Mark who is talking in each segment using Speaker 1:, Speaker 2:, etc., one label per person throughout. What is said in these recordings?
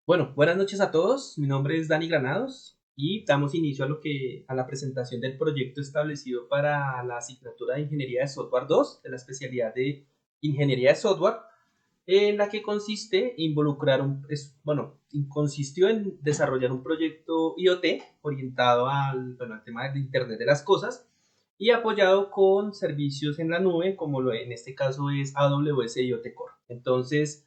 Speaker 1: Bueno, buenas noches a todos. Mi nombre es Dani Granados y damos inicio a la presentación del proyecto establecido para la asignatura de Ingeniería de Software 2 de la especialidad de Ingeniería de Software, en la que consistió en desarrollar un proyecto IoT orientado al tema de Internet de las Cosas y apoyado con servicios en la nube, como en este caso es AWS IoT Core. Entonces,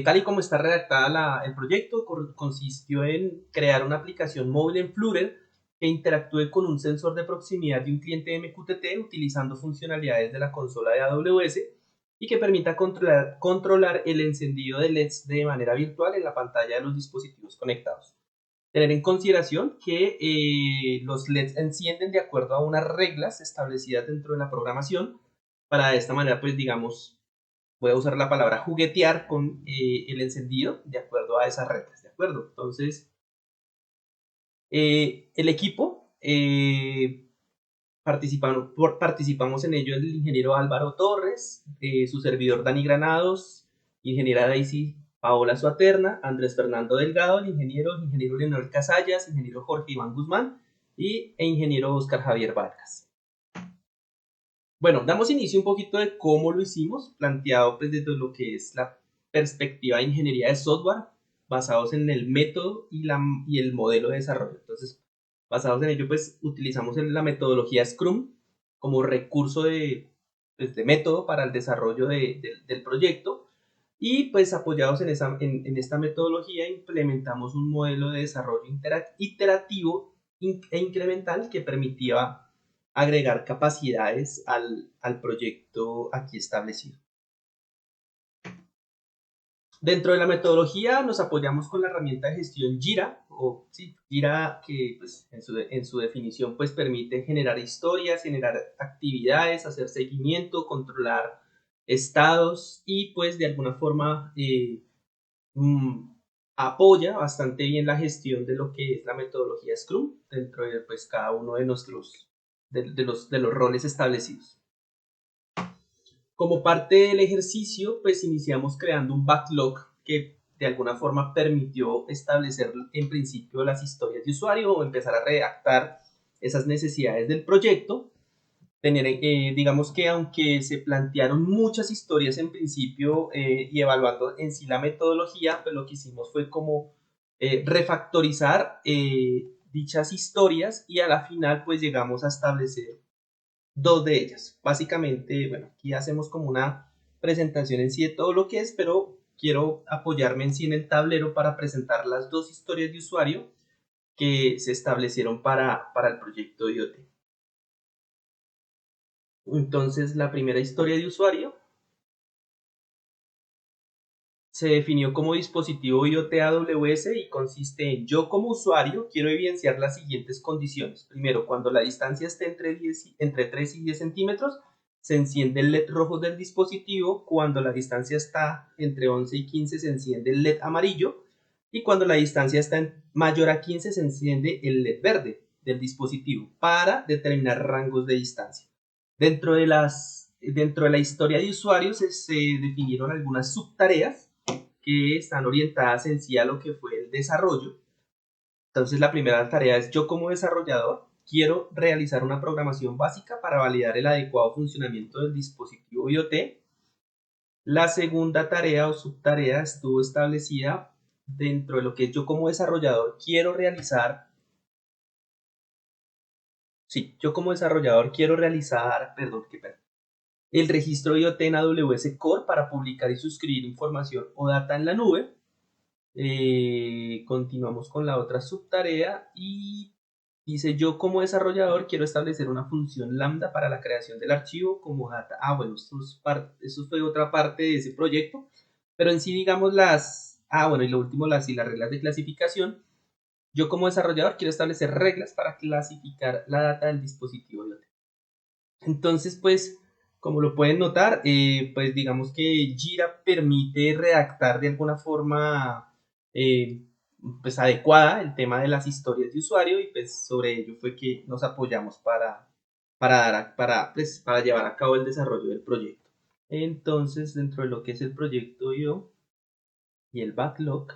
Speaker 1: tal y como está redactada el proyecto, consistió en crear una aplicación móvil en Flutter que interactúe con un sensor de proximidad de un cliente MQTT utilizando funcionalidades de la consola de AWS y que permita controlar el encendido de LEDs de manera virtual en la pantalla de los dispositivos conectados. Tener en consideración que los LEDs encienden de acuerdo a unas reglas establecidas dentro de la programación. Para de esta manera, pues digamos, voy a usar la palabra juguetear con el encendido de acuerdo a esas reglas, ¿de acuerdo? Entonces, el equipo participamos en ello el ingeniero Álvaro Torres, su servidor Dani Granados, ingeniera Daisy Paola Suaterna, Andrés Fernando Delgado, ingeniero Leonel Casallas, ingeniero Jorge Iván Guzmán e ingeniero Oscar Javier Vargas. Bueno, damos inicio un poquito de cómo lo hicimos, planteado pues desde lo que es la perspectiva de ingeniería de software, basados en el método y el modelo de desarrollo. Entonces, basados en ello, pues utilizamos la metodología Scrum como recurso pues, de método para el desarrollo del proyecto y pues apoyados en esta metodología implementamos un modelo de desarrollo iterativo e incremental que permitía agregar capacidades al proyecto aquí establecido. Dentro de la metodología nos apoyamos con la herramienta de gestión Jira, Jira que pues, en su definición pues, permite generar historias, generar actividades, hacer seguimiento, controlar estados y pues de alguna forma apoya bastante bien la gestión de lo que es la metodología Scrum dentro de pues, cada uno de los roles establecidos. Como parte del ejercicio, pues iniciamos creando un backlog que de alguna forma permitió establecer en principio las historias de usuario o empezar a redactar esas necesidades del proyecto. Digamos que aunque se plantearon muchas historias en principio y evaluando en sí la metodología, pues lo que hicimos fue como refactorizar dichas historias y a la final pues llegamos a establecer dos de ellas. Básicamente, bueno, aquí hacemos como una presentación en sí de todo lo que es, pero quiero apoyarme en sí en el tablero para presentar las dos historias de usuario que se establecieron para el proyecto IoT. Entonces, la primera historia de usuario se definió como dispositivo IoT AWS y consiste en yo como usuario quiero evidenciar las siguientes condiciones. Primero, cuando la distancia esté entre 3 y 10 centímetros, se enciende el LED rojo del dispositivo. Cuando la distancia está entre 11 y 15, se enciende el LED amarillo. Y cuando la distancia está mayor a 15, se enciende el LED verde del dispositivo para determinar rangos de distancia. Dentro de la historia de usuarios se definieron algunas subtareas que están orientadas en sí a lo que fue el desarrollo. Entonces la primera tarea es yo como desarrollador quiero realizar una programación básica para validar el adecuado funcionamiento del dispositivo IoT. La segunda tarea o subtarea estuvo establecida dentro de lo que yo como desarrollador quiero realizar. Sí, yo como desarrollador quiero realizar, el registro IoT en AWS Core para publicar y suscribir información o data en la nube. Continuamos con la otra subtarea y dice yo como desarrollador quiero establecer una función lambda para la creación del archivo como data. Bueno, eso fue otra parte de ese proyecto, pero en sí digamos y lo último, las reglas de clasificación. Yo como desarrollador quiero establecer reglas para clasificar la data del dispositivo IoT. Entonces, pues, como lo pueden notar, pues digamos que Jira permite redactar de alguna forma eh, pues adecuada el tema de las historias de usuario y pues sobre ello fue que nos apoyamos para llevar a cabo el desarrollo del proyecto. Entonces, dentro de lo que es el proyecto yo y el backlog,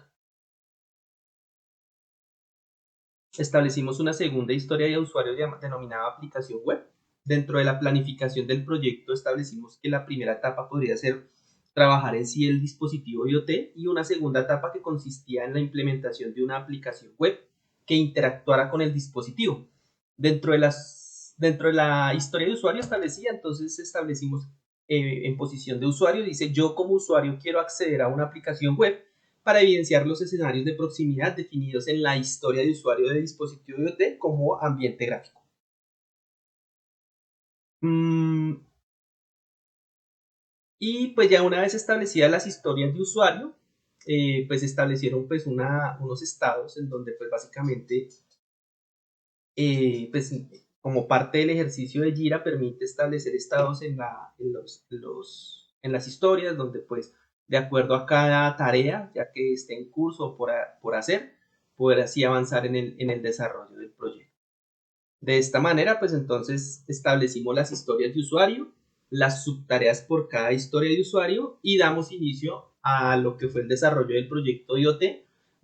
Speaker 1: establecimos una segunda historia de usuario denominada aplicación web. Dentro de la planificación del proyecto establecimos que la primera etapa podría ser trabajar en sí el dispositivo IoT y una segunda etapa que consistía en la implementación de una aplicación web que interactuara con el dispositivo. Dentro de la historia de usuario establecida, entonces establecimos en posición de usuario, dice yo como usuario quiero acceder a una aplicación web para evidenciar los escenarios de proximidad definidos en la historia de usuario de dispositivo IoT como ambiente gráfico. Y pues ya una vez establecidas las historias de usuario, pues establecieron pues unos estados en donde pues básicamente pues como parte del ejercicio de Jira permite establecer estados en las historias donde pues de acuerdo a cada tarea ya que esté en curso o por hacer, poder así avanzar en el desarrollo del proyecto. De esta manera pues entonces establecimos las historias de usuario, las subtareas por cada historia de usuario y damos inicio a lo que fue el desarrollo del proyecto IoT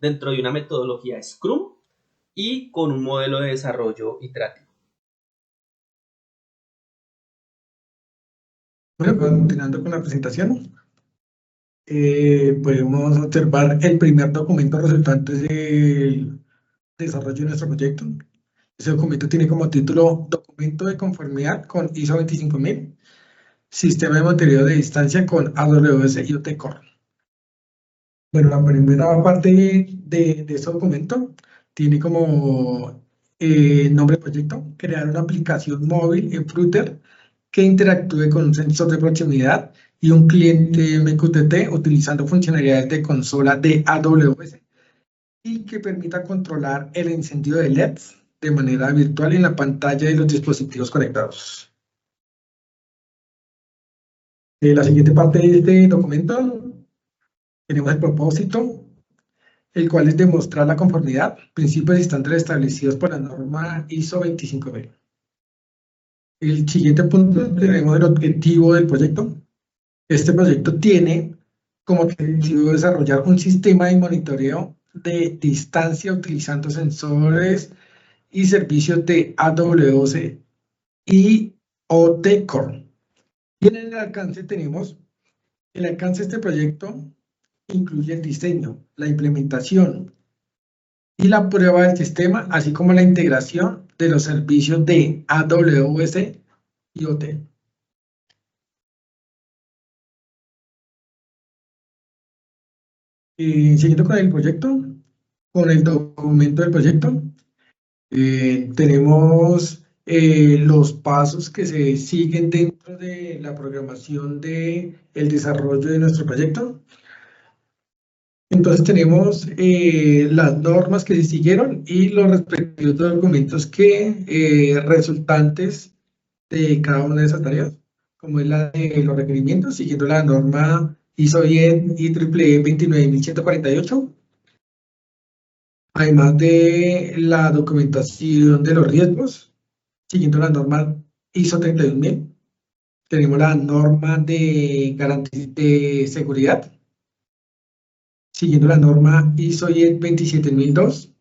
Speaker 1: dentro de una metodología Scrum y con un modelo de desarrollo iterativo.
Speaker 2: Bueno, continuando con la presentación, podemos observar el primer documento resultante del desarrollo de nuestro proyecto. Ese documento tiene como título Documento de conformidad con ISO 25000, Sistema de monitoreo de distancia con AWS IoT Core. Bueno, la primera parte de este documento tiene como nombre de proyecto, crear una aplicación móvil en Flutter que interactúe con un sensor de proximidad y un cliente MQTT utilizando funcionalidades de consola de AWS y que permita controlar el encendido de LEDs de manera virtual en la pantalla de los dispositivos conectados. La siguiente parte de este documento tenemos el propósito, el cual es demostrar la conformidad, principios y estándares establecidos por la norma ISO 25000. El siguiente punto tenemos el objetivo del proyecto. Este proyecto tiene como objetivo desarrollar un sistema de monitoreo de distancia utilizando sensores y servicios de AWS y IoT Core. Y en el alcance tenemos, el alcance de este proyecto incluye el diseño, la implementación y la prueba del sistema, así como la integración de los servicios de AWS y IoT. Siguiendo con el proyecto, con el documento del proyecto, tenemos los pasos que se siguen dentro de la programación del desarrollo de nuestro proyecto. Entonces tenemos las normas que se siguieron y los respectivos documentos que resultantes de cada una de esas tareas, como es la de los requerimientos, siguiendo la norma ISO IEEE 29148, además de la documentación de los riesgos, siguiendo la norma ISO 31000, tenemos la norma de garantía de seguridad, siguiendo la norma ISO IEC 27002.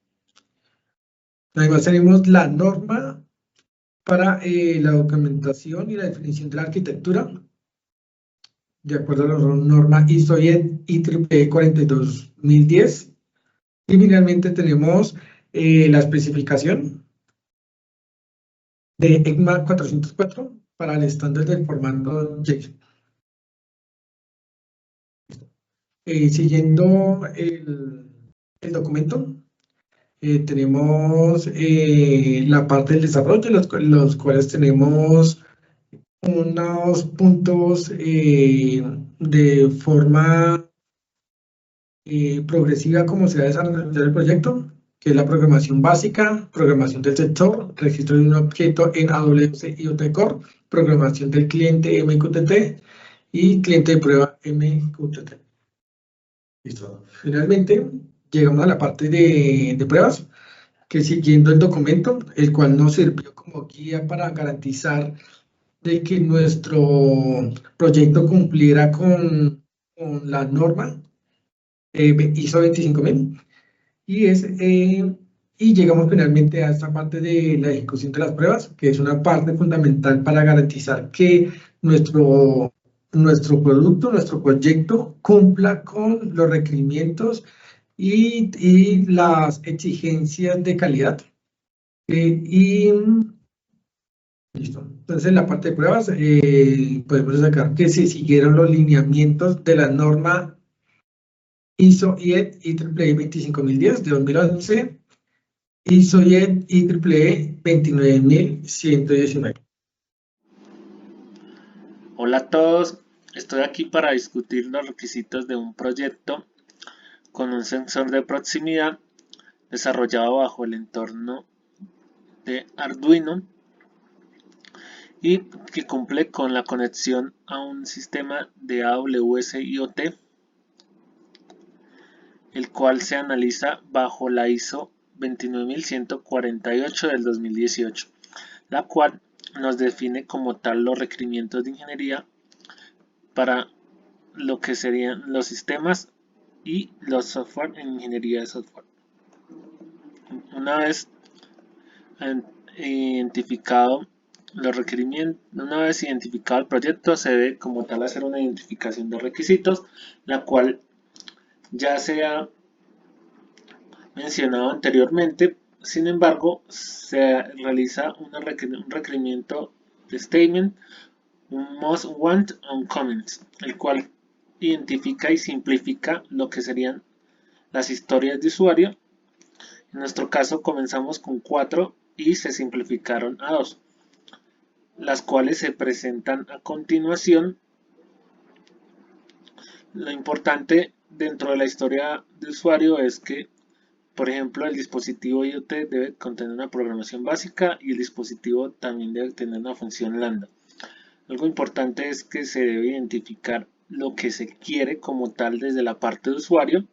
Speaker 2: Además tenemos la norma para la documentación y la definición de la arquitectura, de acuerdo a la norma ISO IEEE 42010. Y finalmente tenemos la especificación de ECMA 404 para el estándar del formato JSON. Siguiendo el documento, tenemos la parte del desarrollo, los cuales tenemos unos puntos de forma progresiva como se va a desarrollar el proyecto, que es la programación básica, programación del sector, registro de un objeto en AWS IoT Core, programación del cliente MQTT y cliente de prueba MQTT. Listo. Finalmente, llegamos a la parte de pruebas, que siguiendo el documento, el cual nos sirvió como guía para garantizar de que nuestro proyecto cumpliera con la norma ISO 25000, y es Y llegamos finalmente a esta parte de la ejecución de las pruebas, que es una parte fundamental para garantizar que nuestro producto, nuestro proyecto cumpla con los requerimientos y las exigencias de calidad. Listo. Entonces, en la parte de pruebas, podemos sacar que se siguieron los lineamientos de la norma ISO/IEC IEEE 25010 de 2011, ISO/IEC IEEE 29119.
Speaker 3: Hola a todos, estoy aquí para discutir los requisitos de un proyecto con un sensor de proximidad desarrollado bajo el entorno de Arduino y que cumple con la conexión a un sistema de AWS IoT, el cual se analiza bajo la ISO 29148 del 2018, la cual nos define como tal los requerimientos de ingeniería para lo que serían los sistemas y los software en ingeniería de software. Una vez identificado los requerimientos, una vez identificado el proyecto, se debe como tal hacer una identificación de requisitos, la cual ya se ha mencionado anteriormente. Sin embargo, se realiza un requerimiento de statement, un must want on comments, el cual identifica y simplifica lo que serían las historias de usuario. En nuestro caso comenzamos con 4 y se simplificaron a 2, las cuales se presentan a continuación. Lo importante dentro de la historia de usuario es que, por ejemplo, el dispositivo IoT debe contener una programación básica y el dispositivo también debe tener una función lambda. Algo importante es que se debe identificar lo que se quiere como tal desde la parte de usuario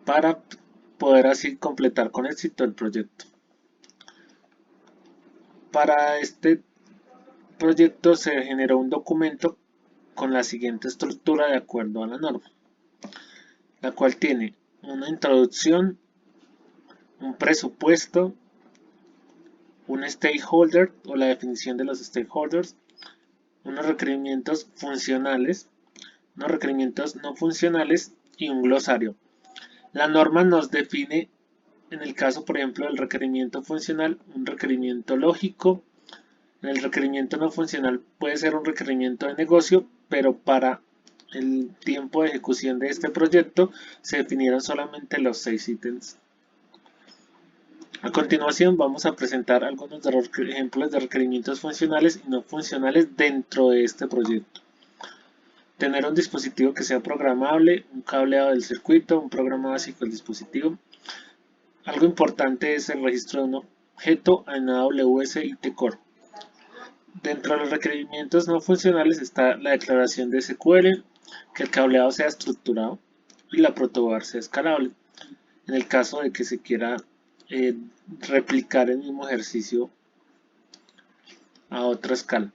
Speaker 3: para poder así completar con éxito el proyecto. Para este proyecto se generó un documento con la siguiente estructura de acuerdo a la norma, la cual tiene una introducción, un presupuesto, un stakeholder o la definición de los stakeholders, unos requerimientos funcionales, unos requerimientos no funcionales y un glosario. La norma nos define, en el caso por ejemplo del requerimiento funcional, un requerimiento lógico. El requerimiento no funcional puede ser un requerimiento de negocio, pero para el tiempo de ejecución de este proyecto se definieron solamente los 6 ítems. A continuación vamos a presentar algunos de los ejemplos de requerimientos funcionales y no funcionales dentro de este proyecto. Tener un dispositivo que sea programable, un cableado del circuito, un programa básico del dispositivo. Algo importante es el registro de un objeto en AWS IoT Core. Dentro de los requerimientos no funcionales está la declaración de SQL, que el cableado sea estructurado y la protobar sea escalable, en el caso de que se quiera replicar el mismo ejercicio a otra escala.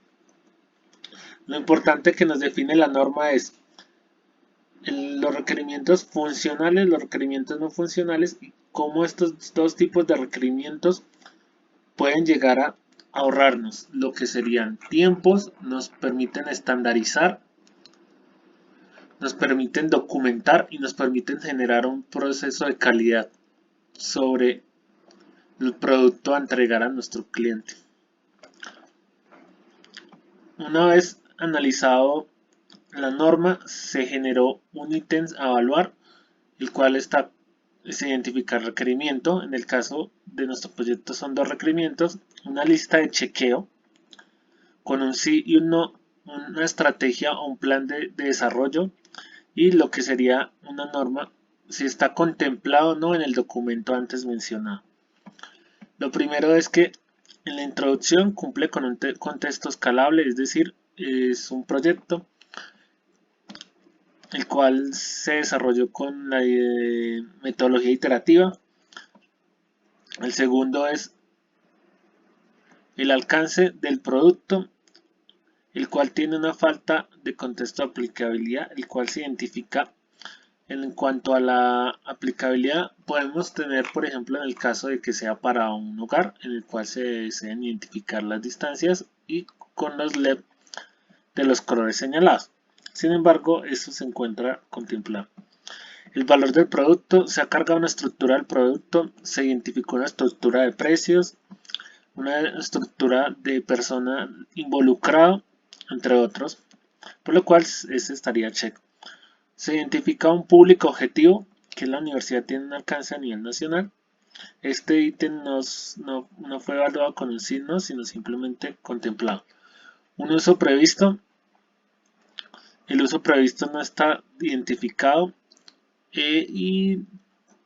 Speaker 3: Lo importante que nos define la norma es los requerimientos funcionales, los requerimientos no funcionales y cómo estos dos tipos de requerimientos pueden llegar a ahorrarnos lo que serían tiempos, nos permiten estandarizar, nos permiten documentar y nos permiten generar un proceso de calidad sobre el producto a entregar a nuestro cliente. Una vez analizado la norma, se generó un ítem a evaluar, el cual se identifica el requerimiento. En el caso de nuestro proyecto son 2 requerimientos, una lista de chequeo con un sí y un no, una estrategia o un plan de desarrollo y lo que sería una norma, si está contemplado o no en el documento antes mencionado. Lo primero es que en la introducción cumple con un contexto escalable, es decir, es un proyecto el cual se desarrolló con la metodología iterativa. El segundo es el alcance del producto, el cual tiene una falta de contexto de aplicabilidad, el cual se identifica En cuanto a la aplicabilidad, podemos tener, por ejemplo, en el caso de que sea para un hogar, en el cual se deseen identificar las distancias y con los LED de los colores señalados. Sin embargo, esto se encuentra contemplado. El valor del producto, se ha cargado una estructura del producto, se identificó una estructura de precios, una estructura de persona involucrado, entre otros, por lo cual ese estaría check. Se identifica un público objetivo, que la universidad tiene un alcance a nivel nacional. Este ítem no fue evaluado con un signo, sino simplemente contemplado. Un uso previsto. El uso previsto no está identificado y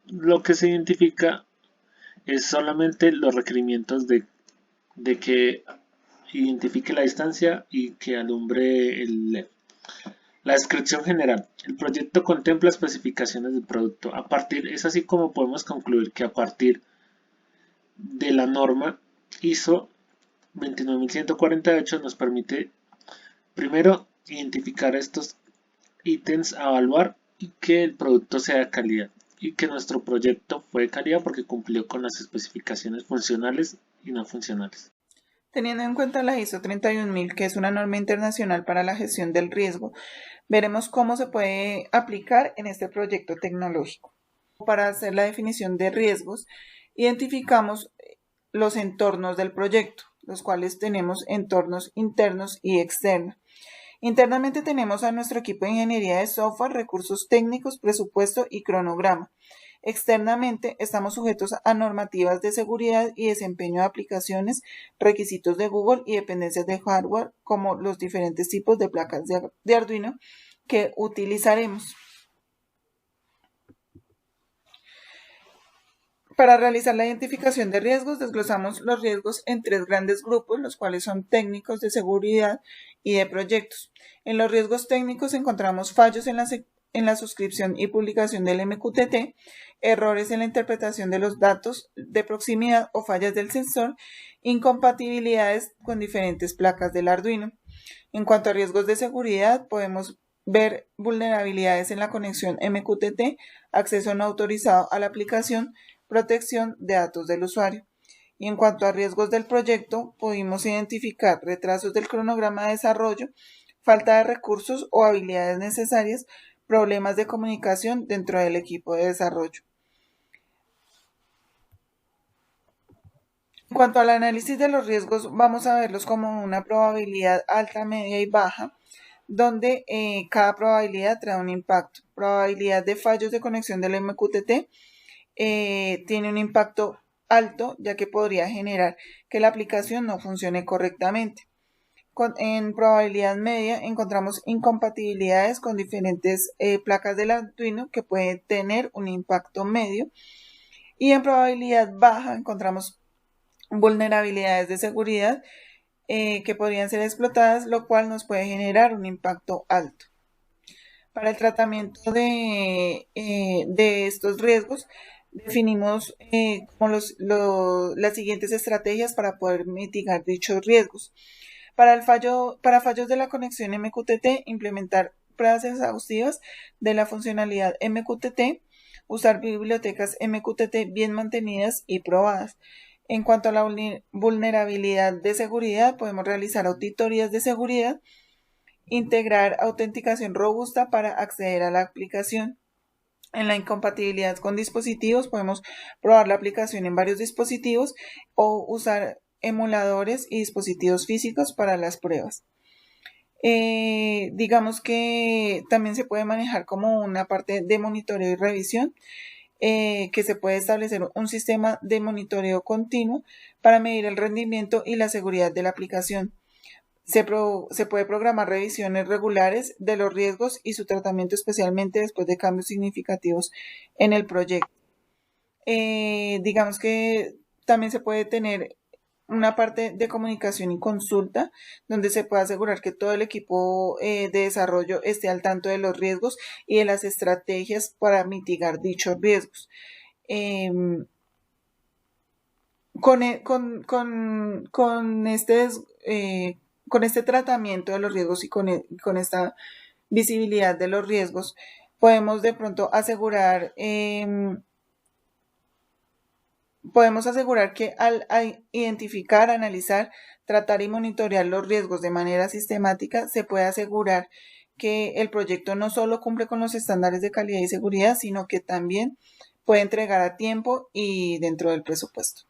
Speaker 3: lo que se identifica es solamente los requerimientos de que identifique la distancia y que alumbre el LED. La descripción general. El proyecto contempla especificaciones del producto. Es así como podemos concluir que a partir de la norma ISO 29148 nos permite primero identificar estos ítems a evaluar y que el producto sea de calidad y que nuestro proyecto fue de calidad porque cumplió con las especificaciones funcionales y no funcionales.
Speaker 4: Teniendo en cuenta la ISO 31000, que es una norma internacional para la gestión del riesgo, veremos cómo se puede aplicar en este proyecto tecnológico. Para hacer la definición de riesgos, identificamos los entornos del proyecto, los cuales tenemos entornos internos y externos. Internamente tenemos a nuestro equipo de ingeniería de software, recursos técnicos, presupuesto y cronograma. Externamente, estamos sujetos a normativas de seguridad y desempeño de aplicaciones, requisitos de Google y dependencias de hardware, como los diferentes tipos de placas de Arduino que utilizaremos. Para realizar la identificación de riesgos, desglosamos los riesgos en 3 grandes grupos, los cuales son técnicos, de seguridad y de proyectos. En los riesgos técnicos encontramos fallos en la suscripción y publicación del MQTT, errores en la interpretación de los datos de proximidad o fallas del sensor, incompatibilidades con diferentes placas del Arduino. En cuanto a riesgos de seguridad, podemos ver vulnerabilidades en la conexión MQTT, acceso no autorizado a la aplicación, protección de datos del usuario. Y en cuanto a riesgos del proyecto, pudimos identificar retrasos del cronograma de desarrollo, falta de recursos o habilidades necesarias, problemas de comunicación dentro del equipo de desarrollo. En cuanto al análisis de los riesgos, vamos a verlos como una probabilidad alta, media y baja, donde cada probabilidad trae un impacto. Probabilidad de fallos de conexión del MQTT tiene un impacto alto, ya que podría generar que la aplicación no funcione correctamente. En probabilidad media encontramos incompatibilidades con diferentes placas del Arduino que pueden tener un impacto medio. Y en probabilidad baja encontramos vulnerabilidades de seguridad que podrían ser explotadas, lo cual nos puede generar un impacto alto. Para el tratamiento de estos riesgos, definimos las siguientes estrategias para poder mitigar dichos riesgos. Para fallos de la conexión MQTT, implementar pruebas exhaustivas de la funcionalidad MQTT, usar bibliotecas MQTT bien mantenidas y probadas. En cuanto a la vulnerabilidad de seguridad, podemos realizar auditorías de seguridad, integrar autenticación robusta para acceder a la aplicación. En la incompatibilidad con dispositivos, podemos probar la aplicación en varios dispositivos o usar emuladores y dispositivos físicos para las pruebas. Digamos que también se puede manejar como una parte de monitoreo y revisión, que se puede establecer un sistema de monitoreo continuo para medir el rendimiento y la seguridad de la aplicación. Se puede programar revisiones regulares de los riesgos y su tratamiento, especialmente después de cambios significativos en el proyecto. Digamos que también se puede tener una parte de comunicación y consulta, donde se puede asegurar que todo el equipo de desarrollo esté al tanto de los riesgos y de las estrategias para mitigar dichos riesgos. Con este tratamiento de los riesgos y con esta visibilidad de los riesgos, podemos de pronto podemos asegurar que al identificar, analizar, tratar y monitorear los riesgos de manera sistemática, se puede asegurar que el proyecto no solo cumple con los estándares de calidad y seguridad, sino que también puede entregar a tiempo y dentro del presupuesto.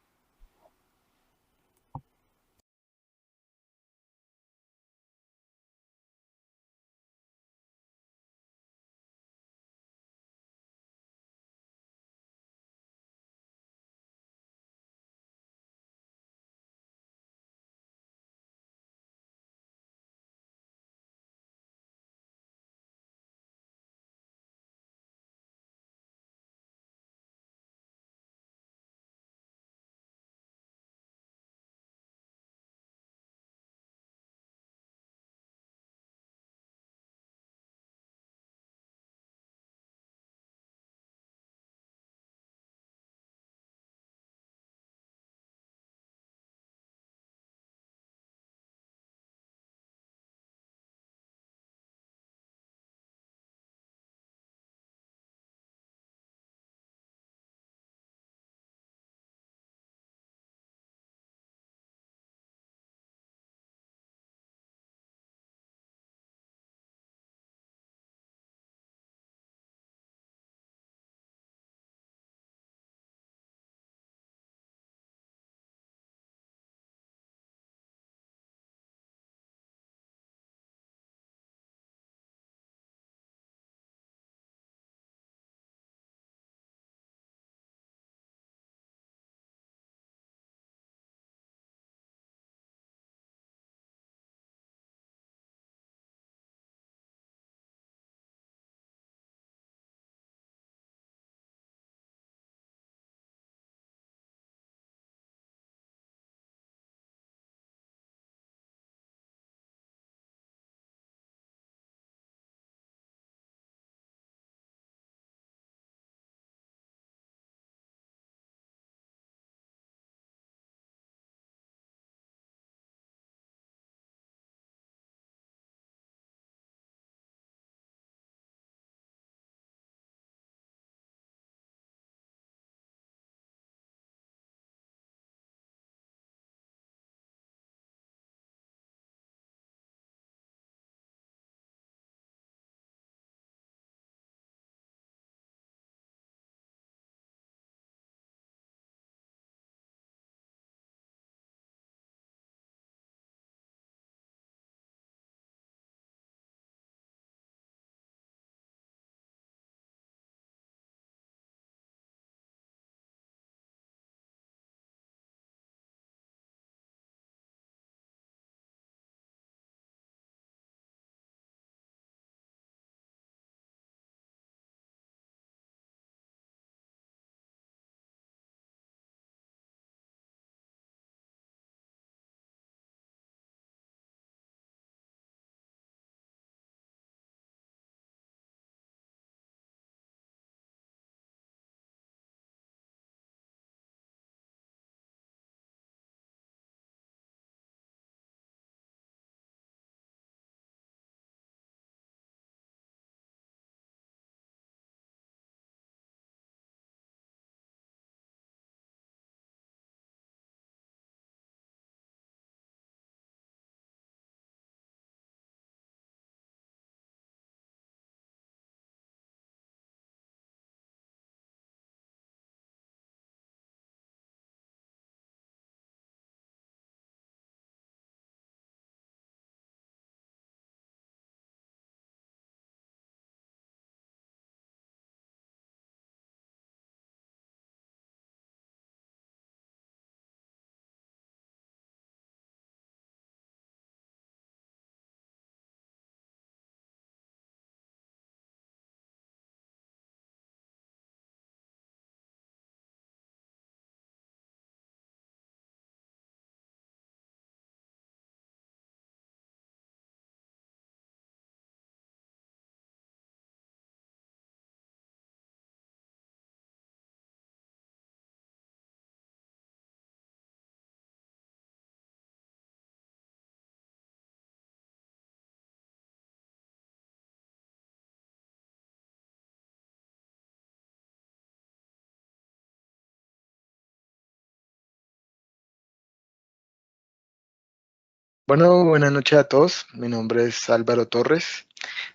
Speaker 5: Bueno, buenas noches a todos. Mi nombre es Álvaro Torres.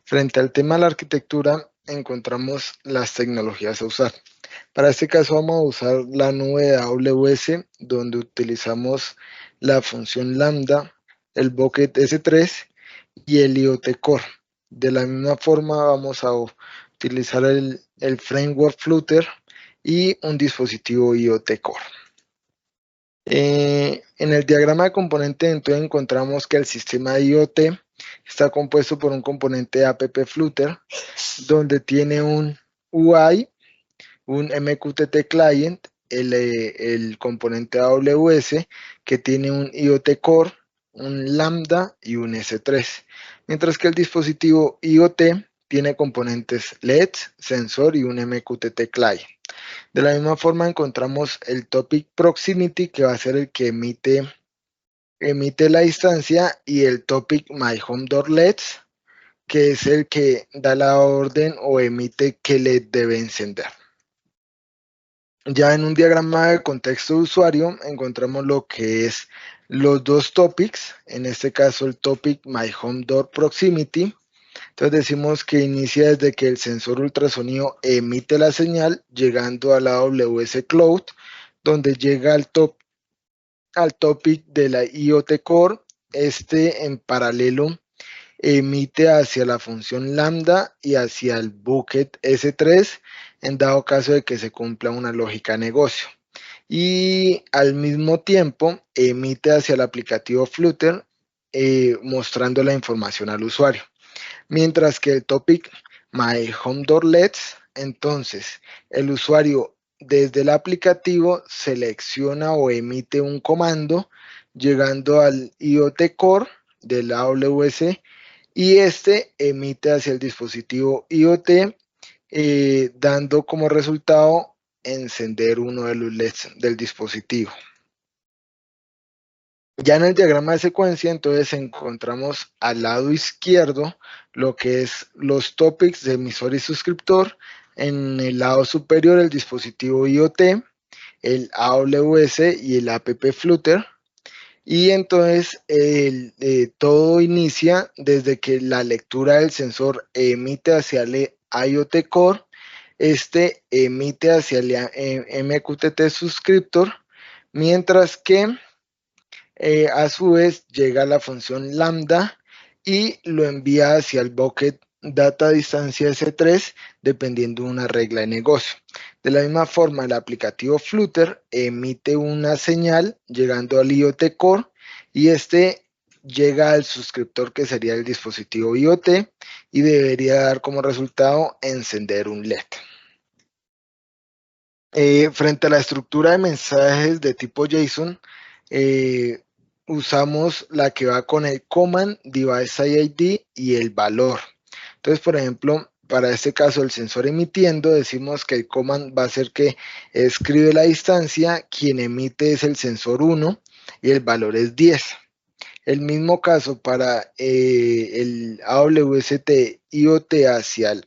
Speaker 5: Frente al tema de la arquitectura, encontramos las tecnologías a usar. Para este caso vamos a usar la nube de AWS, donde utilizamos la función lambda, el bucket S3 y el IoT Core. De la misma forma vamos a utilizar el framework Flutter y un dispositivo IoT Core. En el diagrama de componente entonces encontramos que el sistema IoT está compuesto por un componente app Flutter, donde tiene un UI, un MQTT client, el componente AWS, que tiene un IoT Core, un Lambda y un S3, mientras que el dispositivo IoT tiene componentes LED, sensor y un MQTT client. De la misma forma encontramos el topic proximity, que va a ser el que emite la distancia, y el topic myHomeDoorLEDs, que es el que da la orden o emite qué LED debe encender. Ya en un diagrama de contexto de usuario encontramos lo que es los dos topics, en este caso el topic myHomeDoorProximity. Entonces decimos que inicia desde que el sensor ultrasonido emite la señal, llegando a la AWS Cloud, donde llega al topic de la IoT Core. En paralelo emite hacia la función lambda y hacia el bucket S3, en dado caso de que se cumpla una lógica negocio. Y al mismo tiempo emite hacia el aplicativo Flutter, mostrando la información al usuario. Mientras que el topic myHomeDoorLEDs, entonces el usuario desde el aplicativo selecciona o emite un comando, llegando al IoT Core de la AWS, y emite hacia el dispositivo IoT, dando como resultado encender uno de los LEDs del dispositivo. Ya en el diagrama de secuencia, entonces encontramos al lado izquierdo lo que es los topics de emisor y suscriptor. En el lado superior el dispositivo IoT, el AWS y el app Flutter. Y entonces todo inicia desde que la lectura del sensor emite hacia el IoT Core, emite hacia el MQTT Subscriptor, mientras que a su vez llega la función lambda y lo envía hacia el bucket data distancia S3, dependiendo de una regla de negocio. De la misma forma, el aplicativo Flutter emite una señal llegando al IoT Core, y llega al suscriptor, que sería el dispositivo IoT, y debería dar como resultado encender un LED. Frente a la estructura de mensajes de tipo JSON, usamos la que va con el command, device ID y el valor. Entonces, por ejemplo, para este caso, el sensor emitiendo, decimos que el command va a ser que escribe la distancia, quien emite es el sensor 1 y el valor es 10. El mismo caso para el AWS IoT hacia el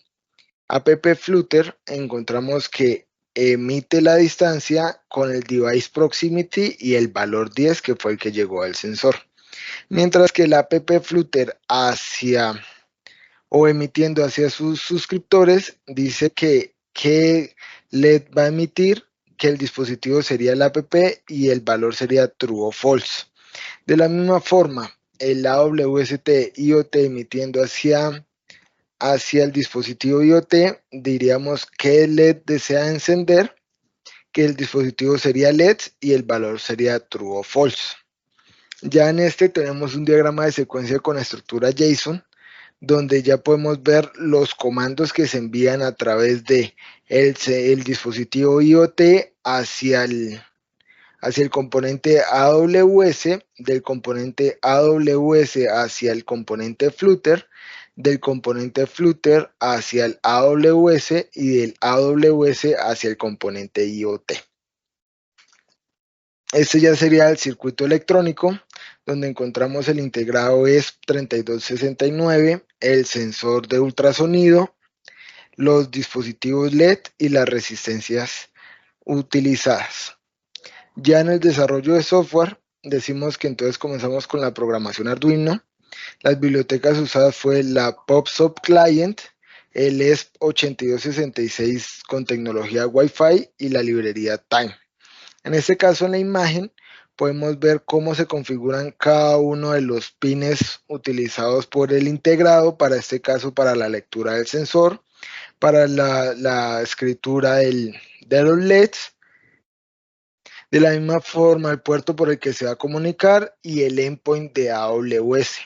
Speaker 5: app Flutter, encontramos que emite la distancia con el device proximity y el valor 10, que fue el que llegó al sensor. Mientras que el app Flutter emitiendo hacia sus suscriptores, dice que LED va a emitir, que el dispositivo sería el app y el valor sería true o false. De la misma forma, el AWS IoT emitiendo hacia el dispositivo IoT, diríamos que el LED desea encender, que el dispositivo sería LED y el valor sería true o false. Ya en tenemos un diagrama de secuencia con estructura JSON, donde ya podemos ver los comandos que se envían a través de el dispositivo IoT hacia el componente AWS, del componente AWS hacia el componente Flutter, del componente Flutter hacia el AWS y del AWS hacia el componente IoT. Este ya sería el circuito electrónico, donde encontramos el integrado ESP3269, el sensor de ultrasonido, los dispositivos LED y las resistencias utilizadas. Ya en el desarrollo de software decimos que entonces comenzamos con la programación Arduino. Las bibliotecas usadas fue la PopSub Client, el ESP8266 con tecnología Wi-Fi y la librería Time. En este caso, en la imagen, podemos ver cómo se configuran cada uno de los pines utilizados por el integrado, para este caso para la lectura del sensor, para la escritura de los LEDs. De la misma forma, el puerto por el que se va a comunicar y el endpoint de AWS.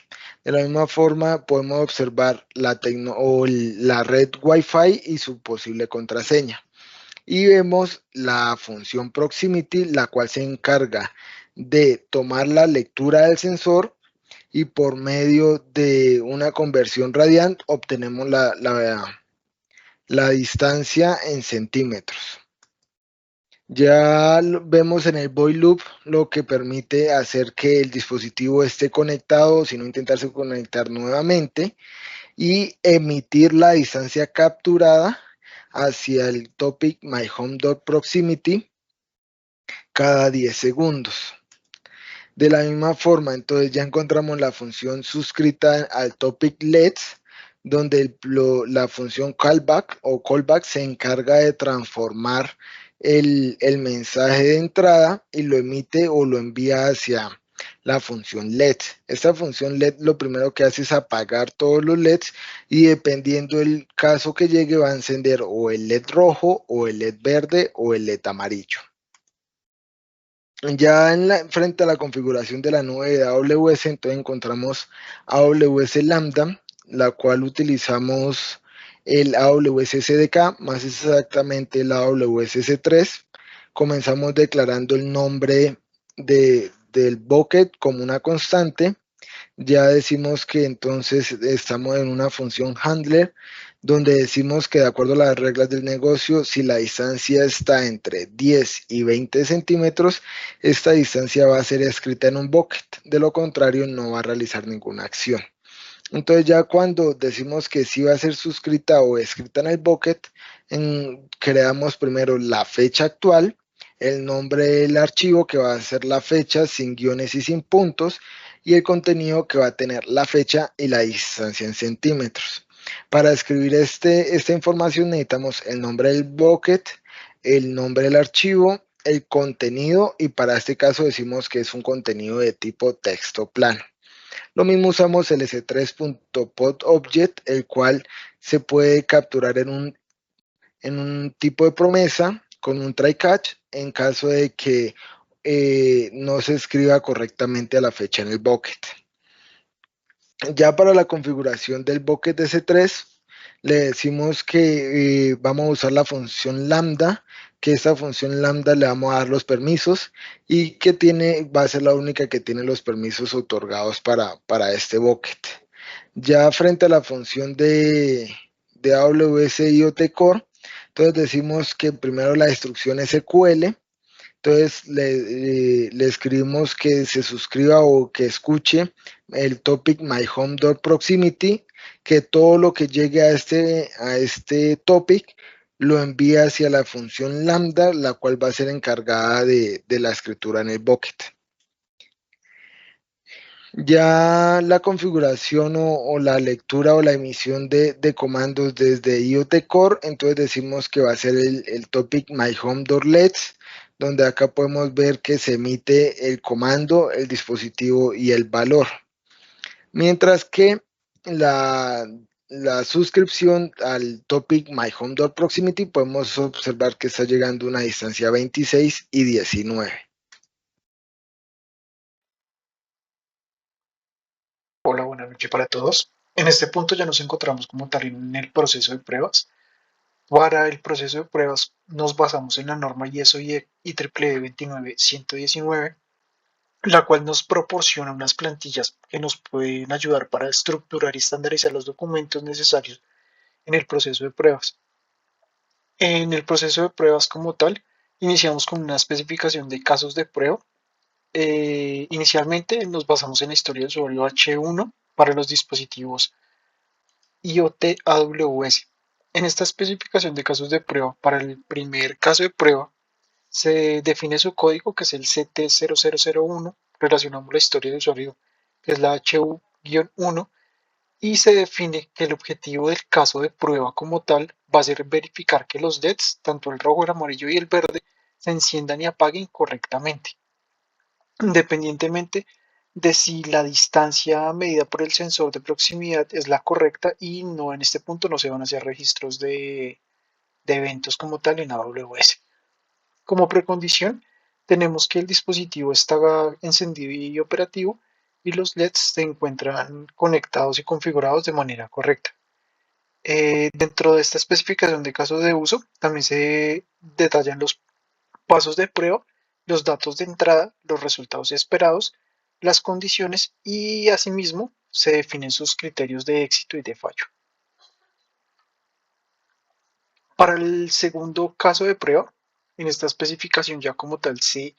Speaker 5: De la misma forma, podemos observar la red Wi-Fi y su posible contraseña. Y vemos la función Proximity, la cual se encarga de tomar la lectura del sensor y por medio de una conversión radian obtenemos la distancia en centímetros. Ya vemos en el void loop lo que permite hacer que el dispositivo esté conectado, sino intentarse conectar nuevamente, y emitir la distancia capturada hacia el topic myHome.proximity cada 10 segundos. De la misma forma, entonces ya encontramos la función suscrita al topic LEDs, donde la función callback se encarga de transformar el mensaje de entrada y lo emite o lo envía hacia la función LED. Esta función LED lo primero que hace es apagar todos los LEDs y dependiendo del caso que llegue va a encender o el LED rojo o el LED verde o el LED amarillo. Ya frente a la configuración de la nube de AWS, entonces encontramos AWS Lambda, la cual utilizamos el AWS SDK, más exactamente el AWS S3. Comenzamos declarando el nombre del bucket como una constante. Ya decimos que entonces estamos en una función handler, donde decimos que de acuerdo a las reglas del negocio, si la distancia está entre 10 y 20 centímetros, esta distancia va a ser escrita en un bucket, de lo contrario no va a realizar ninguna acción. Entonces ya cuando decimos que sí va a ser suscrita o escrita en el bucket, creamos primero la fecha actual, el nombre del archivo que va a ser la fecha sin guiones y sin puntos, y el contenido que va a tener la fecha y la distancia en centímetros. Para escribir esta información necesitamos el nombre del bucket, el nombre del archivo, el contenido, y para este caso decimos que es un contenido de tipo texto plano. Lo mismo usamos el s3.podObject, el cual se puede capturar en un tipo de promesa con un try catch en caso de que no se escriba correctamente a la fecha en el bucket. Ya para la configuración del bucket de S3, le decimos que vamos a usar la función lambda, que esta función lambda le vamos a dar los permisos y que va a ser la única que tiene los permisos otorgados para este bucket. Ya frente a la función de AWS IoT Core, entonces decimos que primero la instrucción SQL. Entonces le escribimos que se suscriba o que escuche el topic myHome.proximity, que todo lo que llegue a este topic lo envía hacia la función lambda, la cual va a ser encargada de la escritura en el bucket. Ya la configuración o la lectura o la emisión de comandos desde IoT Core, entonces decimos que va a ser el topic myHome.lets, donde acá podemos ver que se emite el comando, el dispositivo y el valor. Mientras que la suscripción al topic myHome.proximity podemos observar que está llegando a una distancia 26 y 19.
Speaker 6: Hola, buenas noches para todos. En este punto ya nos encontramos como tal en el proceso de pruebas. Para el proceso de pruebas nos basamos en la norma ISO IEEE 29119, la cual nos proporciona unas plantillas que nos pueden ayudar para estructurar y estandarizar los documentos necesarios en el proceso de pruebas. En el proceso de pruebas como tal, iniciamos con una especificación de casos de prueba. Inicialmente nos basamos en la historia de usuario H1 para los dispositivos IoT AWS. En esta especificación de casos de prueba, para el primer caso de prueba, se define su código, que es el CT0001, relacionamos la historia de usuario, que es la HU-1, y se define que el objetivo del caso de prueba como tal va a ser verificar que los LEDs, tanto el rojo, el amarillo y el verde, se enciendan y apaguen correctamente, independientemente de si la distancia medida por el sensor de proximidad es la correcta, y no, en este punto no se van a hacer registros de eventos como tal en AWS. Como precondición, tenemos que el dispositivo está encendido y operativo y los LEDs se encuentran conectados y configurados de manera correcta. Dentro de esta especificación de casos de uso, también se detallan los pasos de prueba, los datos de entrada, los resultados esperados, las condiciones, y asimismo se definen sus criterios de éxito y de fallo. Para el segundo caso de prueba, en esta especificación ya como tal se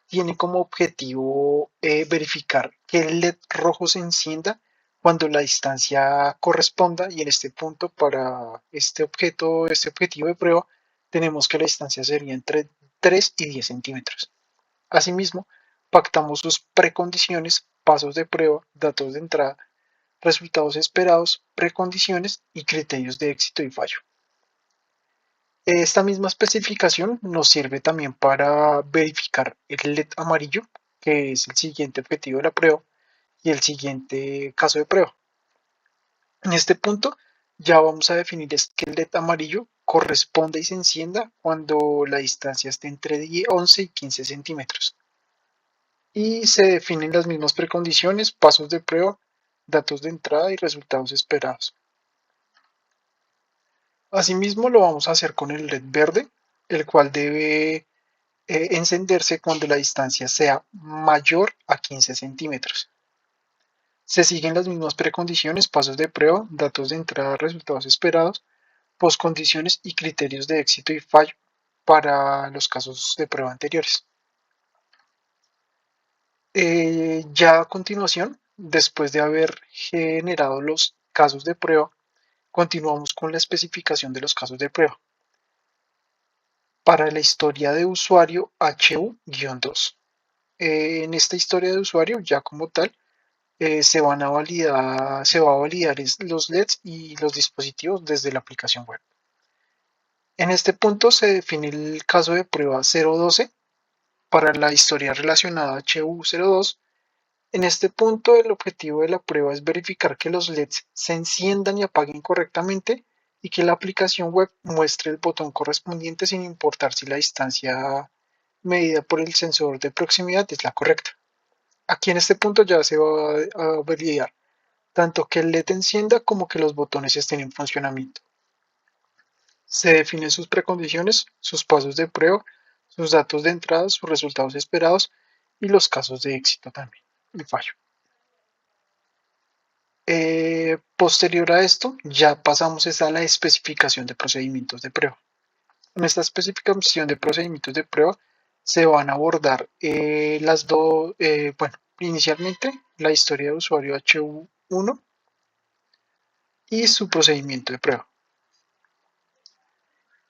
Speaker 6: tiene como objetivo verificar que el LED rojo se encienda cuando la distancia corresponda, y en este punto, para este objetivo de prueba, tenemos que la distancia sería entre 3 y 10 centímetros. Asimismo, pactamos sus precondiciones, pasos de prueba, datos de entrada, resultados esperados, precondiciones y criterios de éxito y fallo. Esta misma especificación nos sirve también para verificar el LED amarillo, que es el siguiente objetivo de la prueba y el siguiente caso de prueba. En este punto ya vamos a definir que el LED amarillo corresponde y se encienda cuando la distancia esté entre 11 y 15 centímetros. Y se definen las mismas precondiciones, pasos de prueba, datos de entrada y resultados esperados. Asimismo lo vamos a hacer con el LED verde, el cual debe encenderse cuando la distancia sea mayor a 15 centímetros. Se siguen las mismas precondiciones, pasos de prueba, datos de entrada, resultados esperados, postcondiciones y criterios de éxito y fallo para los casos de prueba anteriores. Ya a continuación, después de haber generado los casos de prueba, continuamos con la especificación de los casos de prueba. Para la historia de usuario HU-2. En esta historia de usuario, ya como tal, se va a validar los LEDs y los dispositivos desde la aplicación web. En este punto se define el caso de prueba 012 para la historia relacionada a HU02. En este punto, el objetivo de la prueba es verificar que los LEDs se enciendan y apaguen correctamente y que la aplicación web muestre el botón correspondiente sin importar si la distancia medida por el sensor de proximidad es la correcta. Aquí en este punto ya se va a validar tanto que el LED encienda como que los botones estén en funcionamiento. Se definen sus precondiciones, sus pasos de prueba, sus datos de entrada, sus resultados esperados y los casos de éxito también, y fallo. Posterior a esto, ya pasamos a la especificación de procedimientos de prueba. En esta especificación de procedimientos de prueba se van a abordar inicialmente la historia de usuario HU1 y su procedimiento de prueba.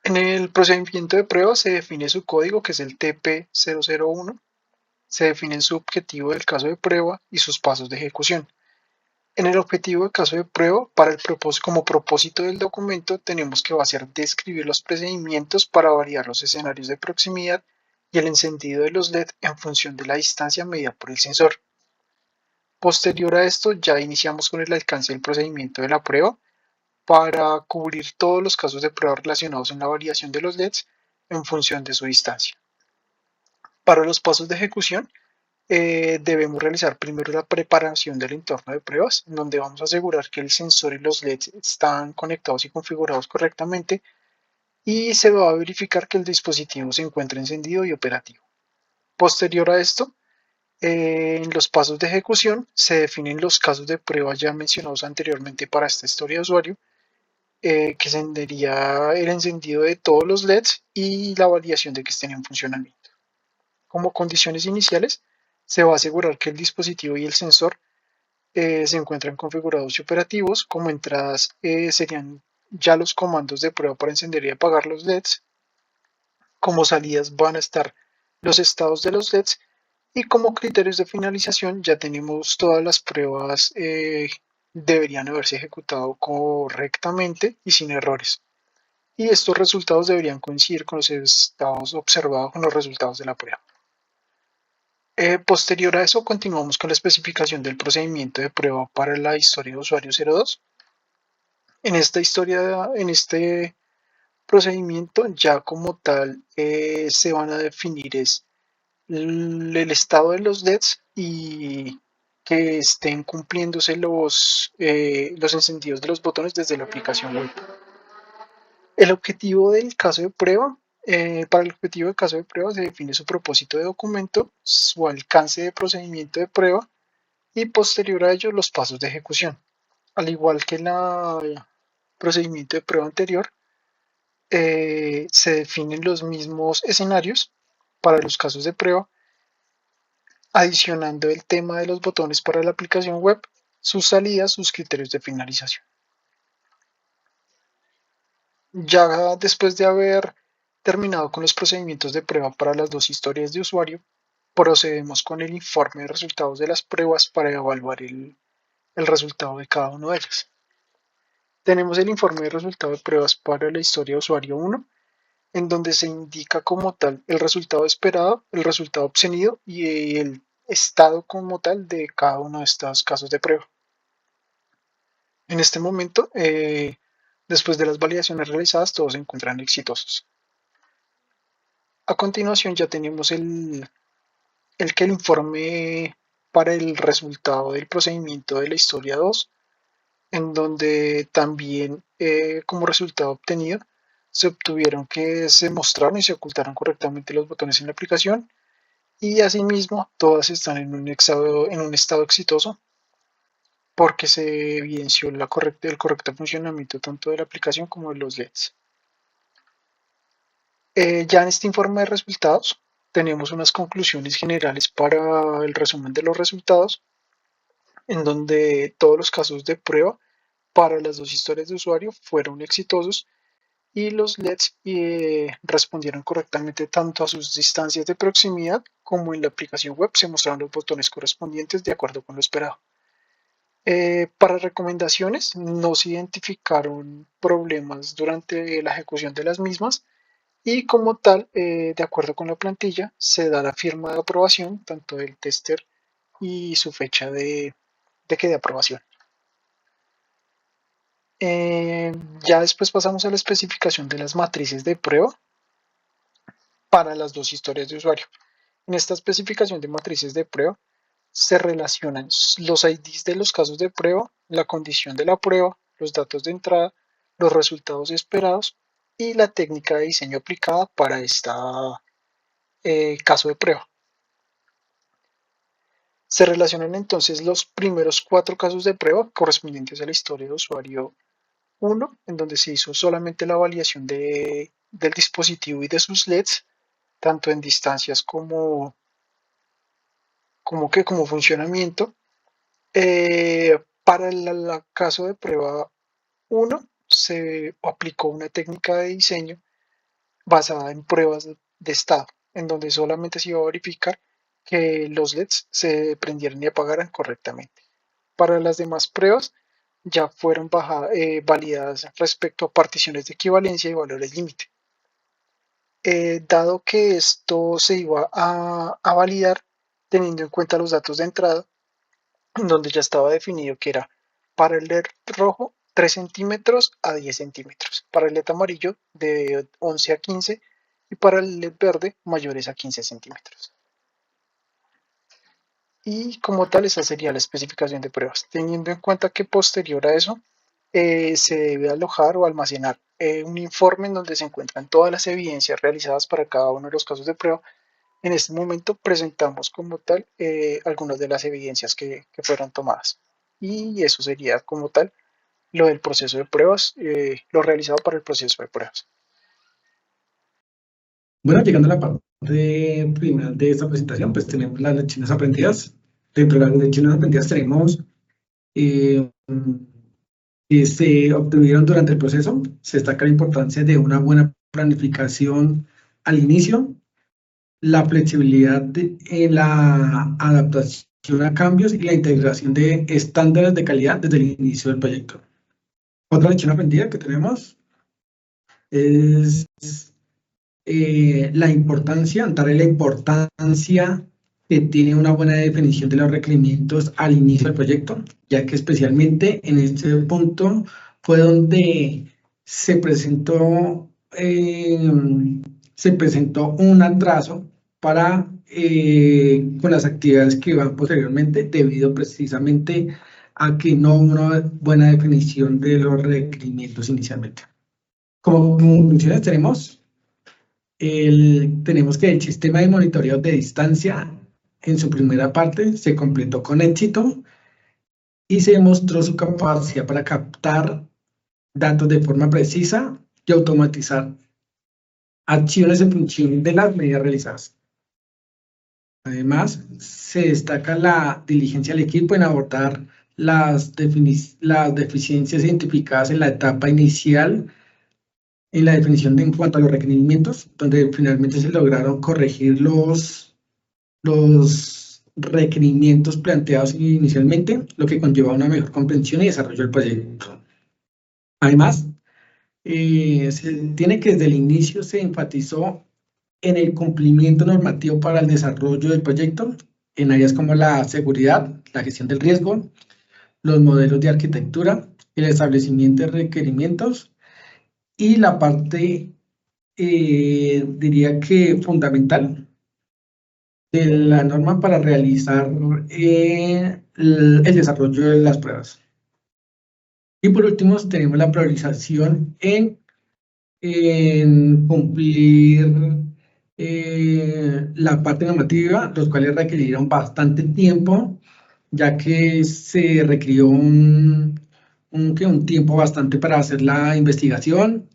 Speaker 6: En el procedimiento de prueba se define su código, que es el TP001, se define su objetivo del caso de prueba y sus pasos de ejecución. En el objetivo del caso de prueba, como propósito del documento, tenemos que va a ser describir los procedimientos para variar los escenarios de proximidad y el encendido de los LED en función de la distancia medida por el sensor. Posterior a esto, ya iniciamos con el alcance del procedimiento de la prueba para cubrir todos los casos de prueba relacionados en la variación de los LEDs en función de su distancia. Para los pasos de ejecución, debemos realizar primero la preparación del entorno de pruebas, en donde vamos a asegurar que el sensor y los LEDs están conectados y configurados correctamente, y se va a verificar que el dispositivo se encuentra encendido y operativo. Posterior a esto, en los pasos de ejecución se definen los casos de prueba ya mencionados anteriormente para esta historia de usuario, que sería el encendido de todos los LEDs y la validación de que estén en funcionamiento. Como condiciones iniciales, se va a asegurar que el dispositivo y el sensor se encuentran configurados y operativos. Como entradas serían ya los comandos de prueba para encender y apagar los LEDs. Como salidas van a estar los estados de los LEDs, Y como criterios de finalización ya tenemos todas las pruebas deberían haberse ejecutado correctamente y sin errores. Y estos resultados deberían coincidir con los estados observados con los resultados de la prueba. Posterior a eso, continuamos con la especificación del procedimiento de prueba para la historia de usuario 02. En este procedimiento ya como tal se van a definir el estado de los LEDs y que estén cumpliéndose los encendidos de los botones desde la aplicación web. El objetivo del caso de prueba, para el objetivo del caso de prueba se define su propósito de documento, su alcance de procedimiento de prueba y posterior a ello los pasos de ejecución. Al igual que el procedimiento de prueba anterior, se definen los mismos escenarios para los casos de prueba, adicionando el tema de los botones para la aplicación web, sus salidas, sus criterios de finalización. Ya después de haber terminado con los procedimientos de prueba para las dos historias de usuario, procedemos con el informe de resultados de las pruebas para evaluar el resultado de cada una de ellas. Tenemos el informe de resultado de pruebas para la historia de usuario 1, en donde se indica como tal el resultado esperado, el resultado obtenido y el estado como tal de cada uno de estos casos de prueba. En este momento, después de las validaciones realizadas, todos se encuentran exitosos. A continuación ya tenemos el informe para el resultado del procedimiento de la historia 2, en donde también como resultado obtenido se obtuvieron que se mostraron y se ocultaron correctamente los botones en la aplicación y asimismo todas están en un estado exitoso porque se evidenció el correcto funcionamiento tanto de la aplicación como de los LEDs. Ya en este informe de resultados tenemos unas conclusiones generales para el resumen de los resultados, en donde todos los casos de prueba para las dos historias de usuario fueron exitosos y los LEDs respondieron correctamente tanto a sus distancias de proximidad como en la aplicación web se mostraron los botones correspondientes de acuerdo con lo esperado. Para recomendaciones no se identificaron problemas durante la ejecución de las mismas y como tal, de acuerdo con la plantilla, se da la firma de aprobación tanto del tester y su fecha de aprobación. Ya después pasamos a la especificación de las matrices de prueba para las dos historias de usuario. En esta especificación de matrices de prueba se relacionan los IDs de los casos de prueba, la condición de la prueba, los datos de entrada, los resultados esperados y la técnica de diseño aplicada para este caso de prueba. Se relacionan entonces los primeros 4 casos de prueba correspondientes a la historia de usuario 1, en donde se hizo solamente la validación del dispositivo y de sus LEDs, tanto en distancias como funcionamiento. Para el caso de prueba 1 se aplicó una técnica de diseño basada en pruebas de estado, en donde solamente se iba a verificar que los LEDs se prendieran y apagaran correctamente. Para las demás pruebas ya fueron validadas respecto a particiones de equivalencia y valores límite. Dado que esto se iba a validar teniendo en cuenta los datos de entrada, donde ya estaba definido que era para el LED rojo 3 centímetros a 10 centímetros, para el LED amarillo de 11 a 15 y para el LED verde mayores a 15 centímetros. Y como tal, esa sería la especificación de pruebas, teniendo en cuenta que posterior a eso se debe alojar o almacenar un informe en donde se encuentran todas las evidencias realizadas para cada uno de los casos de prueba. En este momento presentamos como tal algunas de las evidencias que fueron tomadas. Y eso sería como tal lo del proceso de pruebas, lo realizado para el proceso de pruebas.
Speaker 2: Bueno, llegando a la parte final de esta presentación, pues tenemos las lecciones aprendidas. Dentro de las lecciones aprendidas tenemos que se obtuvieron durante el proceso. Se destaca la importancia de una buena planificación al inicio, la flexibilidad en la adaptación a cambios y la integración de estándares de calidad desde el inicio del proyecto. Otra lección aprendida que tenemos es darle la importancia que tiene una buena definición de los requerimientos al inicio del proyecto, ya que especialmente en este punto fue donde se presentó un atraso con las actividades que van posteriormente, debido precisamente a que no hubo una buena definición de los requerimientos inicialmente. Como conclusiones tenemos que el sistema de monitoreo de distancia en su primera parte se completó con éxito y se demostró su capacidad para captar datos de forma precisa y automatizar acciones en función de las medidas realizadas. Además, se destaca la diligencia del equipo en abordar las deficiencias identificadas en la etapa inicial en la definición en cuanto a los requerimientos, donde finalmente se lograron corregir los requerimientos planteados inicialmente, lo que conlleva una mejor comprensión y desarrollo del proyecto. Además, se tiene que desde el inicio se enfatizó en el cumplimiento normativo para el desarrollo del proyecto en áreas como la seguridad, la gestión del riesgo, los modelos de arquitectura, el establecimiento de requerimientos y la parte, diría que fundamental, de la norma para realizar el desarrollo de las pruebas. Y por último, tenemos la priorización en cumplir la parte normativa, los cuales requirieron bastante tiempo, ya que se requirió un tiempo bastante para hacer la investigación.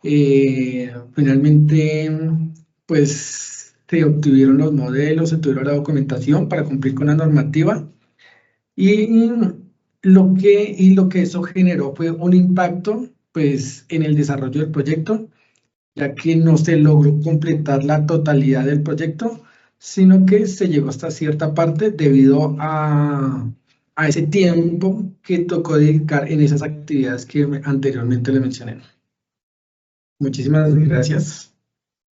Speaker 2: Finalmente, pues se obtuvieron los modelos, se obtuvieron la documentación para cumplir con la normativa y lo que eso generó fue un impacto pues en el desarrollo del proyecto, ya que no se logró completar la totalidad del proyecto, sino que se llegó hasta cierta parte debido a ese tiempo que tocó dedicar en esas actividades que anteriormente le mencioné. Muchísimas gracias.